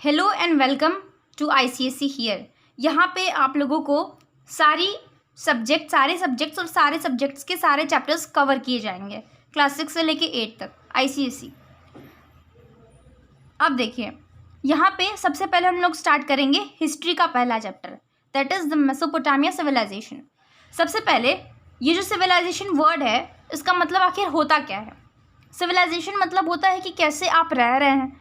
Hello and welcome to ICSE here. यहाँ पे आप लोगों को सारे सब्जेक्ट्स और सारे सब्जेक्ट्स के सारे चैप्टर्स कवर किए जाएंगे क्लास 6 से लेके 8 तक ICSE। अब देखिए, यहाँ पे सबसे पहले हम लोग स्टार्ट करेंगे हिस्ट्री का पहला chapter, that is the Mesopotamia civilisation. सबसे पहले ये जो सिविलाइजेशन वर्ड है, इसका मतलब आखिर होता क्या है। सिविलाइजेशन मतलब होता है कि कैसे आप रह रहे हैं,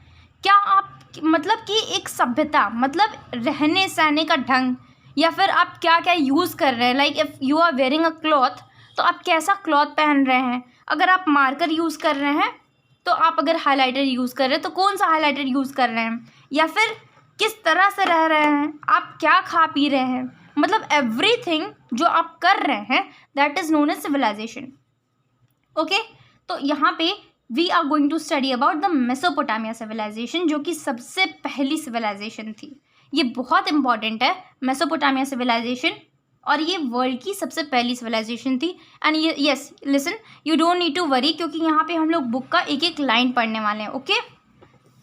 क्या आप मतलब कि एक सभ्यता, मतलब रहने सहने का ढंग, या फिर आप क्या क्या यूज़ कर रहे हैं। Like if you are wearing a cloth, तो आप कैसा क्लॉथ पहन रहे हैं। अगर आप मार्कर यूज़ कर रहे हैं, तो आप अगर हाइलाइटर यूज़ कर रहे हैं तो कौन सा हाइलाइटर यूज़ कर रहे हैं, या फिर किस तरह से रह रहे हैं, आप क्या खा पी रहे हैं, मतलब एवरीथिंग जो आप कर रहे हैं, that is known as civilisation. Okay, तो यहाँ पे we are going to study about the Mesopotamia civilisation, जो कि सबसे पहली सिविलाइजेशन थी। ये बहुत इंपॉर्टेंट है मेसोपोटामिया सिविलाइजेशन, और ये वर्ल्ड की सबसे पहली सिविलाइजेशन थी। And yes listen, you don't need to worry, क्योंकि यहाँ पे हम लोग बुक का एक एक लाइन पढ़ने वाले हैं। Okay,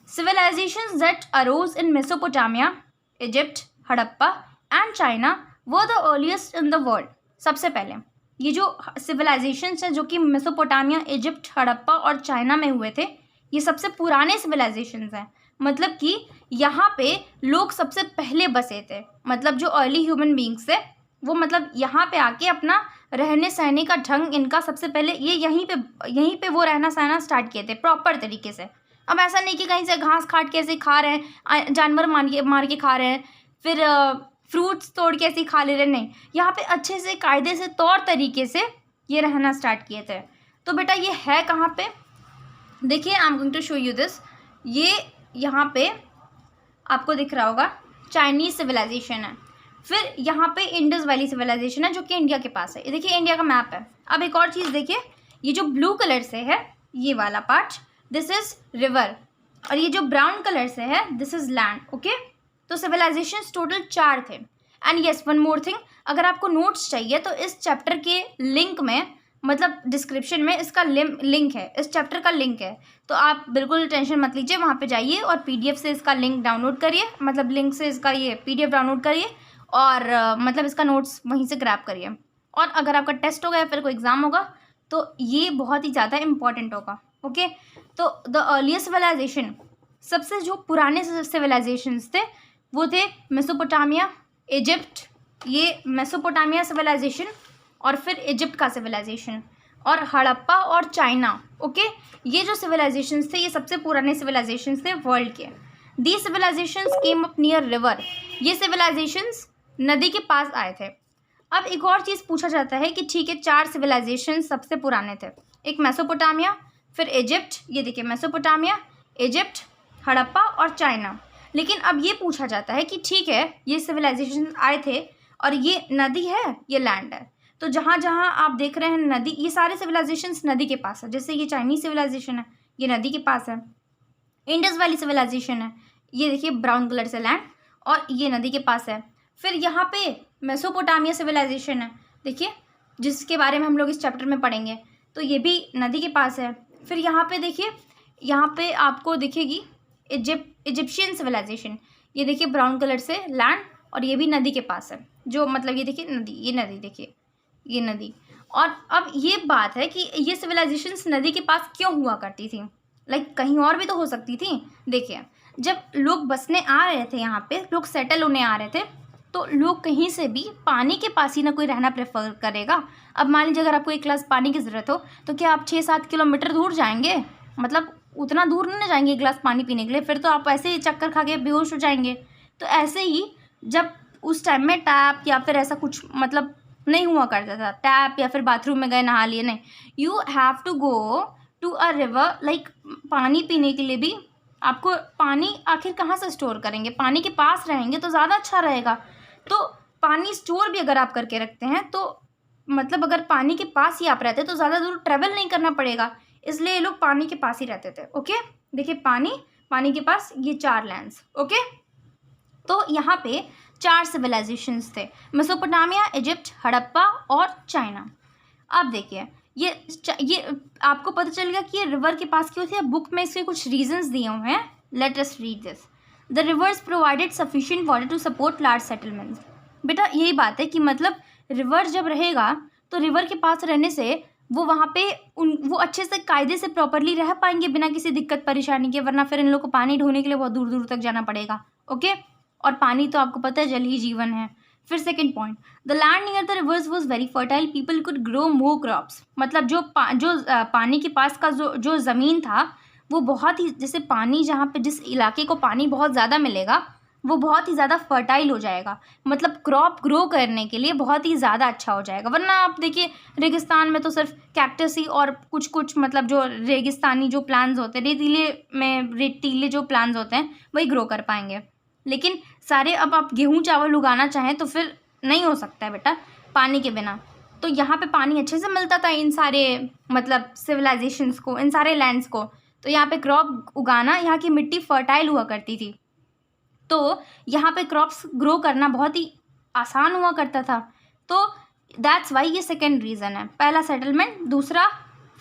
civilisations that arose in Mesopotamia, Egypt, Harappa and China were the earliest in the world. सबसे पहले ये जो सिविलाइजेशंस हैं जो कि मेसोपोटामिया, इजिप्ट, हड़प्पा और चाइना में हुए थे, ये सबसे पुराने सिविलाइजेशंस हैं। मतलब कि यहाँ पे लोग सबसे पहले बसे थे, मतलब जो अर्ली ह्यूमन बींग्स थे वो मतलब यहाँ पे आके अपना रहने सहने का ढंग इनका सबसे पहले ये यहीं पे वो रहना सहना स्टार्ट किए थे प्रॉपर तरीके से। अब ऐसा नहीं कि कहीं से घास काट के ऐसे खा रहे हैं, जानवर मार के खा रहे हैं, फिर फ्रूट्स तोड़ के ऐसे खा ले रहे, नहीं, यहाँ पे अच्छे से कायदे से तौर तरीके से ये रहना स्टार्ट किए थे। तो बेटा ये है कहाँ पे, देखिए I am going to show you this. ये यहाँ पे आपको दिख रहा होगा चाइनीज़ सिविलाइजेशन है, फिर यहाँ पे इंडस वैली सिविलाइजेशन है जो कि इंडिया के पास है। ये देखिए इंडिया का मैप है। अब एक और चीज़ देखिए, ये जो ब्लू कलर से है ये वाला पार्ट, दिस इज़ रिवर, और ये जो ब्राउन कलर से है दिस इज़ लैंड। ओके, तो सिविलाइजेशंस टोटल 4 थे। And yes, one more thing, अगर आपको नोट्स चाहिए तो इस चैप्टर के लिंक में, मतलब डिस्क्रिप्शन में इसका लिंक है, इस चैप्टर का लिंक है, तो आप बिल्कुल टेंशन मत लीजिए, वहाँ पे जाइए और PDF से इसका लिंक डाउनलोड करिए, मतलब लिंक से इसका ये PDF डाउनलोड करिए और मतलब इसका नोट्स वहीं से ग्रैब करिए। और अगर आपका टेस्ट होगा या फिर कोई एग्ज़ाम होगा तो ये बहुत ही ज़्यादा इम्पॉर्टेंट होगा। ओके, तो द अर्लीस्ट सिविलाइजेशन, सबसे जो पुराने सिविलाइजेशंस थे वो थे मेसोपोटामिया, इजिप्ट, ये मेसोपोटामिया सिविलाइजेशन, और फिर इजिप्ट का सिविलाइजेशन, और हड़प्पा और चाइना। ओके, ये जो सिविलाइजेशंस थे ये सबसे पुराने सिविलाइजेशंस थे वर्ल्ड के। The civilisations came up near river, ये सिविलाइजेशंस नदी के पास आए थे। अब एक और चीज़ पूछा जाता है कि ठीक है, 4 सिविलाइजेशन सबसे पुराने थे, एक मेसोपोटामिया, फिर इजिप्ट, ये देखिए मेसोपोटामिया, इजिप्ट, हड़प्पा और चाइना। लेकिन अब ये पूछा जाता है कि ठीक है, ये सिविलाइजेशन आए थे और ये नदी है, ये लैंड है, तो जहाँ जहाँ आप देख रहे हैं नदी, ये सारे सिविलाइजेशंस नदी के पास है। जैसे ये चाइनीज सिविलाइजेशन है, ये नदी के पास है। इंडस वैली सिविलाइजेशन है, ये देखिए ब्राउन कलर से लैंड, और ये नदी के पास है। फिर यहाँ पे मेसोपोटामिया सिविलाइजेशन है, देखिए जिसके बारे में हम लोग इस चैप्टर में पढ़ेंगे, तो ये भी नदी के पास है। फिर यहाँ पे देखिए, यहाँ पे आपको दिखेगी इजिप्शियन सिविलाइजेशन, ये देखिए ब्राउन कलर से लैंड, और ये भी नदी के पास है, जो मतलब ये देखिए नदी, ये नदी देखिए, ये नदी। और अब ये बात है कि ये सिविलाइजेशंस नदी के पास क्यों हुआ करती थी, लाइक कहीं और भी तो हो सकती थी। देखिए जब लोग बसने आ रहे थे, यहाँ पे लोग सेटल होने आ रहे थे, तो लोग कहीं से भी पानी के पास ही ना कोई रहना प्रेफर करेगा। अब मान लीजिए अगर आपको एक गिलास पानी की ज़रूरत हो, तो क्या आप 6-7 किलोमीटर दूर जाएंगे, मतलब उतना दूर नहीं जाएंगे एक गिलास पानी पीने के लिए, फिर तो आप ऐसे ही चक्कर खा के बेहोश हो जाएंगे। तो ऐसे ही जब उस टाइम में टैप या फिर ऐसा कुछ मतलब नहीं हुआ करता था, टैप या फिर बाथरूम में गए नहा लिए, नहीं, you have to go to a river. Like पानी पीने के लिए भी आपको पानी आखिर कहाँ से स्टोर करेंगे, पानी के पास रहेंगे तो ज़्यादा अच्छा रहेगा। तो पानी स्टोर भी अगर आप करके रखते हैं तो मतलब अगर पानी के पास ही आप रहते तो ज़्यादा दूर ट्रेवल नहीं करना पड़ेगा, इसलिए ये लोग पानी के पास ही रहते थे। ओके, देखिए पानी के पास ये 4 लैंड्स। ओके, तो यहाँ पे 4 सिविलाइजेशंस थे, मेसोपोटामिया, इजिप्ट, हड़प्पा और चाइना। अब देखिए ये आपको पता चल गया कि ये रिवर के पास क्यों थे। बुक में इसके कुछ रीजंस दिए हुए हैं, let us read this. The rivers provided sufficient water to support large settlements. बेटा यही बात है कि मतलब रिवर जब रहेगा तो रिवर के पास रहने से वो वहाँ पे वो अच्छे से कायदे से प्रॉपरली रह पाएंगे बिना किसी दिक्कत परेशानी के, वरना फिर इन लोग को पानी ढोने के लिए बहुत दूर दूर तक जाना पड़ेगा। ओके, और पानी तो आपको पता है जल ही जीवन है। फिर second point, the land near the reverse was very fertile, people could grow more crops. मतलब जो पानी के पास का जो ज़मीन था वो बहुत ही, जैसे पानी जहाँ पे जिस इलाके को पानी बहुत ज़्यादा मिलेगा वो बहुत ही ज़्यादा फर्टाइल हो जाएगा, मतलब क्रॉप ग्रो करने के लिए बहुत ही ज़्यादा अच्छा हो जाएगा। वरना आप देखिए रेगिस्तान में तो सिर्फ कैक्टस ही और कुछ मतलब जो रेगिस्तानी जो प्लांट्स होते हैं, रेतीले जो प्लांट्स होते हैं वही ग्रो कर पाएंगे। लेकिन सारे अब आप गेहूँ चावल उगाना चाहें तो फिर नहीं हो सकता है बेटा पानी के बिना। तो यहाँ पे पानी अच्छे से मिलता था इन सारे मतलब सिविलाइजेशंस को, इन सारे लैंड्स को। तो यहाँ पे क्रॉप उगाना, यहाँ की मिट्टी फर्टाइल हुआ करती थी, तो यहाँ पे क्रॉप्स ग्रो करना बहुत ही आसान हुआ करता था। तो दैट्स वाई ये सेकेंड रीज़न है। पहला सेटलमेंट, दूसरा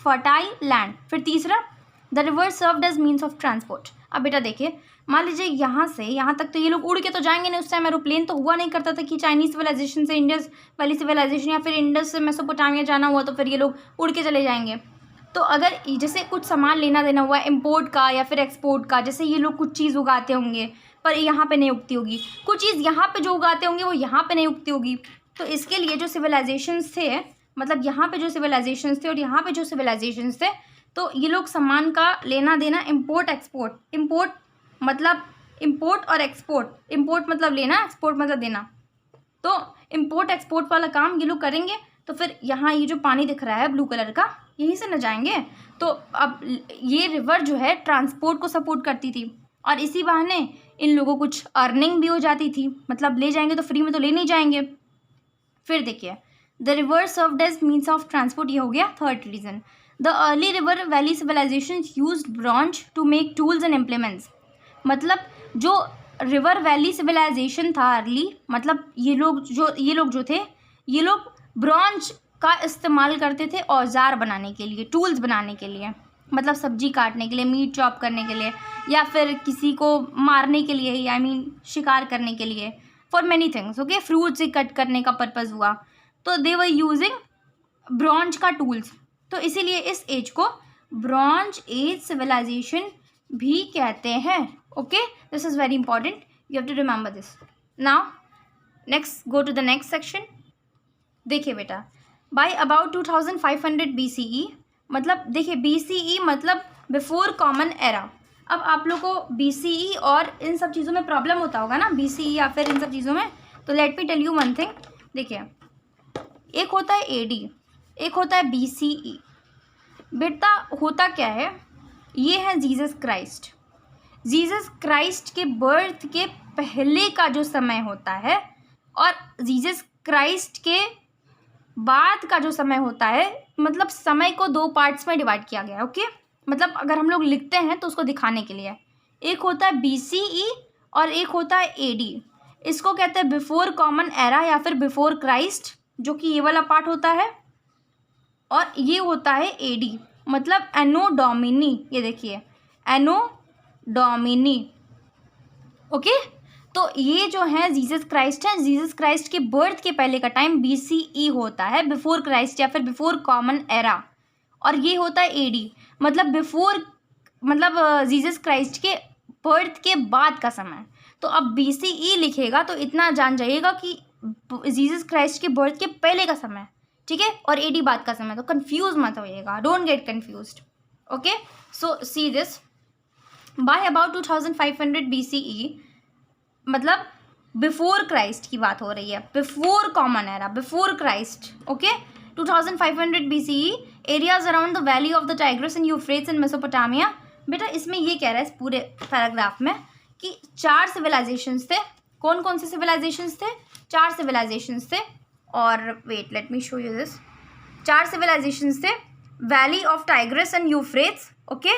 फर्टाइल लैंड, फिर तीसरा the river served as means of transport. अब बेटा देखिए, मान लीजिए यहाँ से यहाँ तक तो ये लोग उड़ के तो जाएंगे नहीं, उस टाइम एरोप्लेन तो हुआ नहीं करता था कि चाइनीज सिविलाइजेशन से इंडस वैली सिविलाइजेशन या फिर इंडस से मेसोपोटामिया जाना हुआ तो फिर ये लोग उड़ के चले जाएंगे। तो अगर जैसे कुछ सामान लेना देना हुआ इम्पोर्ट का या फिर एक्सपोर्ट का, जैसे ये लोग कुछ चीज़ उगाते होंगे पर यहाँ पे नहीं उगती होगी, कुछ चीज़ यहाँ पे जो उगाते होंगे वो यहाँ पे नहीं उगती होगी, तो इसके लिए जो सिविलाइजेशंस थे, मतलब यहाँ पे जो सिविलाइजेशंस थे और यहाँ पे जो सिविलाइजेशंस थे, तो ये लोग सामान का लेना देना इम्पोर्ट एक्सपोर्ट, इम्पोर्ट मतलब इम्पोर्ट और एक्सपोर्ट, इम्पोर्ट मतलब लेना, एक्सपोर्ट मतलब देना, तो इम्पोर्ट एक्सपोर्ट वाला काम ये लोग करेंगे। तो फिर यहाँ ये जो पानी दिख रहा है ब्लू कलर का, यहीं से न जाएंगे। तो अब ये रिवर जो है ट्रांसपोर्ट को सपोर्ट करती थी और इसी बहाने इन लोगों को कुछ अर्निंग भी हो जाती थी, मतलब ले जाएंगे तो फ्री में तो ले नहीं जाएंगे। फिर देखिए, the river served as means of transport, ये हो गया third reason. The early river valley civilisation used bronze to make tools and implements. मतलब जो रिवर वैली सिविलाइजेशन था अर्ली, मतलब ये लोग जो थे, ये लोग ब्रॉन्ज का इस्तेमाल करते थे औजार बनाने के लिए, टूल्स बनाने के लिए, मतलब सब्जी काटने के लिए, मीट चॉप करने के लिए, या फिर किसी को मारने के लिए, आई मीन शिकार करने के लिए, for many things. Okay, fruit से कट करने का पर्पज़ हुआ, तो दे वर यूजिंग ब्रॉन्ज का टूल्स। तो इसीलिए इस एज को ब्रॉन्ज एज सिविलाइजेशन भी कहते हैं। Okay, this is very important, you have to remember this. Now next go to the next section. देखिए बेटा, बाय अबाउट 2500 BCE, मतलब देखिए BCE मतलब बिफोर कॉमन एरा। अब आप लोग को BCE और इन सब चीज़ों में प्रॉब्लम होता होगा ना, BCE या फिर इन सब चीज़ों में, तो let me tell you one thing. देखिए, एक होता है AD, एक होता है BCE। बेटा होता क्या है, ये है जीसस क्राइस्ट। जीसस क्राइस्ट के बर्थ के पहले का जो समय होता है और जीसस क्राइस्ट के बाद का जो समय होता है, मतलब समय को दो पार्ट्स में डिवाइड किया गया है। ओके, मतलब अगर हम लोग लिखते हैं तो उसको दिखाने के लिए, एक होता है BCE और एक होता है AD। इसको कहते हैं बिफोर कॉमन एरा या फिर बिफोर क्राइस्ट, जो कि ये वाला पार्ट होता है, और ये होता है AD मतलब एनो डोमिनी। ये देखिए एनो डोमिनी। ओके, तो ये जो है जीसस क्राइस्ट है, जीसस क्राइस्ट के बर्थ के पहले का टाइम BCE होता है, बिफोर क्राइस्ट या फिर बिफोर कॉमन एरा, और ये होता है AD मतलब बिफोर, मतलब जीसस क्राइस्ट के बर्थ के बाद का समय। तो अब BCE लिखेगा तो इतना जान जाइएगा कि जीसस क्राइस्ट के बर्थ के पहले का समय, ठीक है, और AD बाद का समय। तो कंफ्यूज मत होइएगा, don't get confused. Okay, so see this, by about 2500 BCE मतलब बिफोर क्राइस्ट की बात हो रही है, before common era, before Christ. Okay, 2500 BCE, areas around the valley of the Tigris and Euphrates in Mesopotamia. बेटा इसमें ये कह रहा है इस पूरे पैराग्राफ में कि 4 सिविलाइजेशंस थे। कौन कौन से सिविलाइजेशंस थे? 4 सिविलाइजेशंस थे, और wait let me show you this. 4 civilisations थे, valley of Tigris and Euphrates, okay,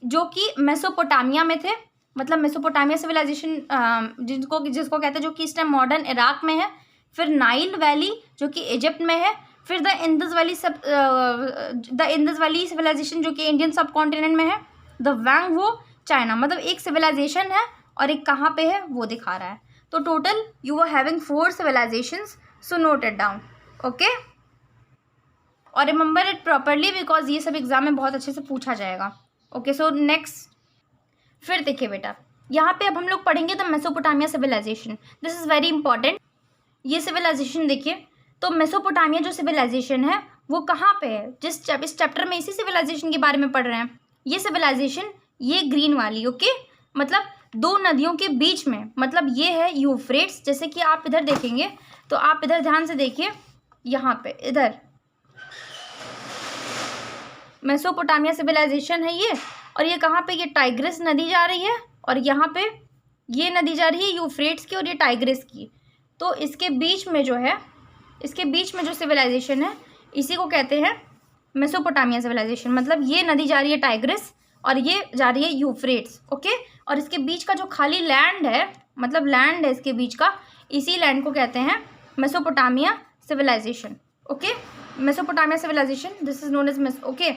जो कि मेसोपोटामिया में थे, मतलब मेसोपोटामिया सिविलाइजेशन जिसको कहते हैं, जो कि इस टाइम मॉडर्न इराक में है। फिर नाइल वैली जो कि इजिप्ट में है। फिर द इंडस वैली सिविलाइजेशन जो कि इंडियन सब कॉन्टिनेंट में है। द वांग वो चाइना, मतलब एक सिविलाइजेशन है और एक कहाँ पे है वो दिखा रहा है। तो total you are having 4 civilisations, so note it down, okay, और रिमेंबर इट प्रॉपरली बिकॉज ये सब एग्जाम में बहुत अच्छे से पूछा जाएगा। ओके, सो नेक्स्ट फिर देखिए बेटा, यहाँ पे अब हम लोग पढ़ेंगे the Mesopotamia civilisation. This is very important. ये सिविलाइजेशन देखिए, तो मेसोपोटामिया जो सिविलाइजेशन है वो कहाँ पे है, इस चैप्टर में इसी सिविलाइजेशन के बारे में पढ़ रहे हैं। ये सिविलाइजेशन, ये ग्रीन वाली, ओके, मतलब 2 नदियों के बीच में, मतलब ये है यूफ्रेट्स। जैसे कि आप इधर देखेंगे तो आप इधर ध्यान से देखिए, यहाँ पे इधर मेसोपोटामिया सिविलाइजेशन है ये, और ये कहाँ पे, ये टाइग्रिस नदी जा रही है, और यहाँ पे ये नदी जा रही है यूफ्रेट्स की और ये टाइग्रिस की। तो इसके बीच में जो है, इसके बीच में जो सिविलाइजेशन है इसी को कहते हैं मेसोपोटामिया सिविलाइजेशन। मतलब ये नदी जा रही है टाइग्रिस और ये जा रही है यूफ्रेट्स, ओके, और इसके बीच का जो खाली लैंड है, मतलब लैंड है इसके बीच का, इसी लैंड को कहते हैं Mesopotamia civilisation, okay, Mesopotamia civilisation, this is known as okay.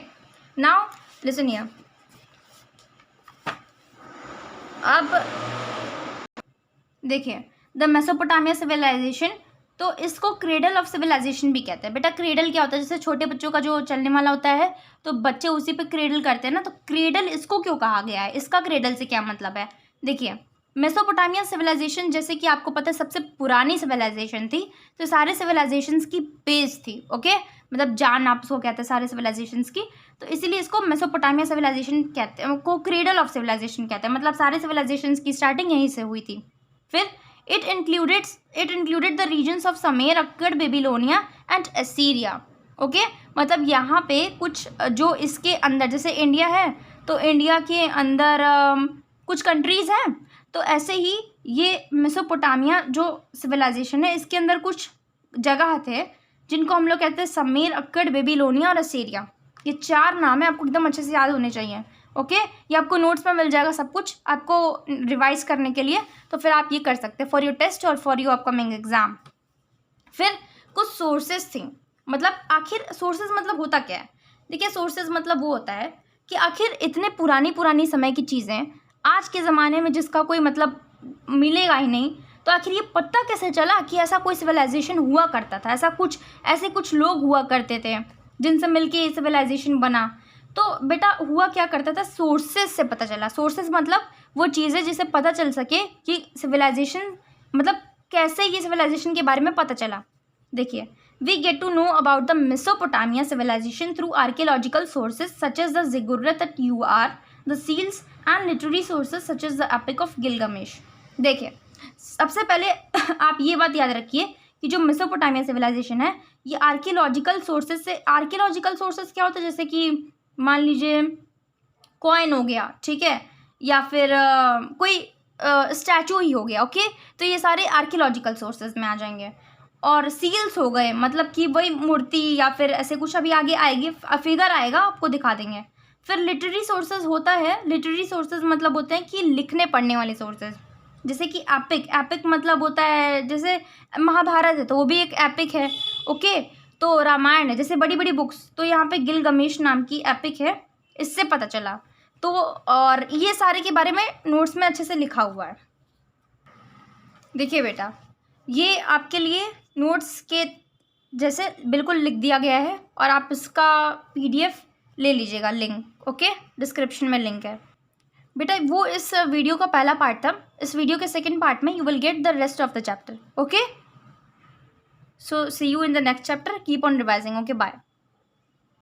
Now listen here, अब देखिए द मेसोपोटामिया सिविलाइजेशन, तो इसको क्रेडल ऑफ सिविलाइजेशन भी कहते हैं। बेटा क्रेडल क्या होता है, जैसे छोटे बच्चों का जो चलने वाला होता है तो बच्चे उसी पे क्रेडल करते हैं ना, तो क्रेडल इसको क्यों कहा गया है, इसका क्रेडल से क्या मतलब है। देखिए मेसोपोटामिया सिविलाइजेशन, जैसे कि आपको पता है सबसे पुरानी सिविलाइजेशन थी, तो सारे सिविलाइजेशंस की बेस थी, ओके, मतलब जान आप उसको कहते हैं सारे सिविलाइजेशंस की, तो इसीलिए इसको मेसोपोटामिया सिविलाइजेशन कहते हैं, को क्रेडल ऑफ सिविलाइजेशन कहते हैं, मतलब सारे सिविलाइजेशंस की स्टार्टिंग यहीं से हुई थी। फिर it included the regions of Sumer, Akkad, Babylonia and Assyria, okay, मतलब यहाँ पे कुछ जो इसके अंदर, जैसे इंडिया है तो इंडिया के अंदर कुछ कंट्रीज़ हैं, तो ऐसे ही ये मेसोपोटामिया जो सिविलाइजेशन है इसके अंदर कुछ जगह थे जिनको हम लोग कहते हैं समीर, अक्कड़, बेबीलोनिया और असीरिया। ये 4 नाम है, आपको एकदम अच्छे से याद होने चाहिए, ओके, ये आपको नोट्स में मिल जाएगा सब कुछ आपको रिवाइज करने के लिए, तो फिर आप ये कर सकते हैं फॉर योर टेस्ट और फॉर योर अपकमिंग एग्जाम। फिर कुछ सोर्सेज थी, मतलब आखिर सोर्सेज मतलब होता क्या है। देखिए सोर्सेज मतलब वो होता है कि आखिर इतने पुरानी समय की चीज़ें आज के ज़माने में जिसका कोई मतलब मिलेगा ही नहीं, तो आखिर ये पता कैसे चला कि ऐसा कोई सिविलाइजेशन हुआ करता था, ऐसे कुछ लोग हुआ करते थे जिनसे मिलके ये सिविलाइजेशन बना। तो बेटा हुआ क्या करता था, सोर्सेज से पता चला। सोर्सेज मतलब वो चीज़ें जिसे पता चल सके कि सिविलाइजेशन मतलब कैसे ये सिविलाइजेशन के बारे में पता चला। देखिए we get to know about the Mesopotamia civilisation through archaeological sources such as the ziggurat at Ur, the seals and literary sources such as the epic of Gilgamesh. देखिए सबसे पहले आप ये बात याद रखिए कि जो मेसोपोटामिया सिविलाइजेशन है ये आर्कियोलॉजिकल सोर्सेज से, आर्कियोलॉजिकल सोर्सेज क्या होता है, जैसे कि मान लीजिए कॉइन हो गया, ठीक है, या फिर कोई स्टैचू ही हो गया, ओके, तो ये सारे आर्कियोलॉजिकल सोर्सेज में आ जाएंगे। और सील्स हो गए, मतलब कि वही मूर्ति या फिर ऐसे कुछ अभी आगे आएगी, फिगर आएगा आपको दिखा देंगे। फिर लिटरेरी सोर्सेज होता है, लिटरेरी सोर्सेज मतलब होते हैं कि लिखने पढ़ने वाले सोर्सेज, जैसे कि एपिक मतलब होता है, जैसे महाभारत है तो वो भी एक एपिक है, ओके, तो रामायण है, जैसे बड़ी बड़ी बुक्स, तो यहाँ पे गिलगामेश नाम की एपिक है, इससे पता चला। तो और ये सारे के बारे में नोट्स में अच्छे से लिखा हुआ है। देखिए बेटा ये आपके लिए नोट्स के जैसे बिल्कुल लिख दिया गया है, और आप इसका PDF ले लीजिएगा, लिंक, ओके, डिस्क्रिप्शन में लिंक है। बेटा वो इस वीडियो का पहला पार्ट था, इस वीडियो के सेकंड पार्ट में you will get the rest of the chapter, okay. So see you in the next chapter. Keep on revising. Okay, bye.